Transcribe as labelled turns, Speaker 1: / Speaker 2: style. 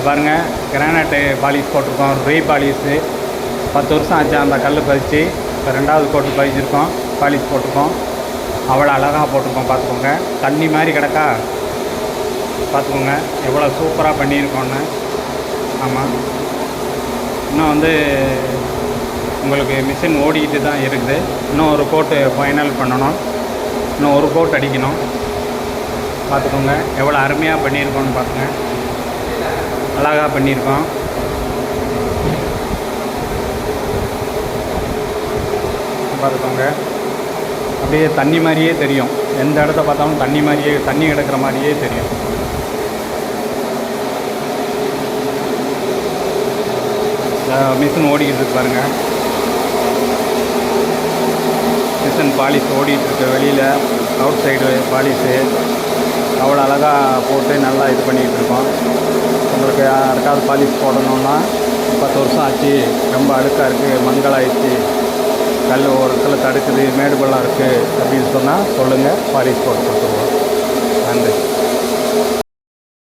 Speaker 1: பாருங்கள், granite polish போட்டிருக்கோம். ரீ polish 10 வருஷம் ஆச்சு அந்த கல் பதிச்சு. இப்போ 2வது கோட்டு பதிச்சிருக்கோம், பாலிஷ் போட்டிருக்கோம். அவ்வளோ அழகாக போட்டிருக்கோம். பார்த்துக்கோங்க, தண்ணி மாதிரி கிடக்கா. பார்த்துக்கோங்க எவ்வளோ சூப்பராக பண்ணியிருக்கோன்னு. ஆமாம், இன்னும் வந்து உங்களுக்கு மிஷின் ஓடிக்கிட்டு தான் இருக்குது. இன்னும் ஒரு கோட்டு ஃபைனல் பண்ணணும், இன்னும் ஒரு கோட் அடிக்கணும். பார்த்துக்கோங்க எவ்வளோ அருமையாக பண்ணியிருக்கோன்னு பார்த்துங்க, அழகாக பண்ணியிருக்கோம். பார்த்துக்கோங்க, அப்படியே தண்ணி மாதிரியே தெரியும். எந்த இடத்த பார்த்தாலும் தண்ணி மாதிரியே, தண்ணி கிடக்கிற மாதிரியே தெரியும். மிஷின் ஓடிக்கிட்டு இருக்கு பாருங்கள், மிஷின் பாலிஷ் ஓடிட்டுருக்கு. வெளியில் அவுட் சைடு பாலிஷு அவ்வளோ அழகாக போட்டு நல்லா இது பண்ணிகிட்டு இருக்கோம். உங்களுக்கு யாருக்காவது பாலிஷ் போடணுன்னா 10 வருஷம் ஆச்சு, ரொம்ப அழுக்காக இருக்குது, மங்களாயிடுச்சு, கல் ஒரு இடத்துல தடுக்குது, மேடு பள்ளம் இருக்குது அப்படின்னு சொன்னால் சொல்லுங்கள், பாலிஷ் போட்டு கொடுத்துருவோம். நன்றி.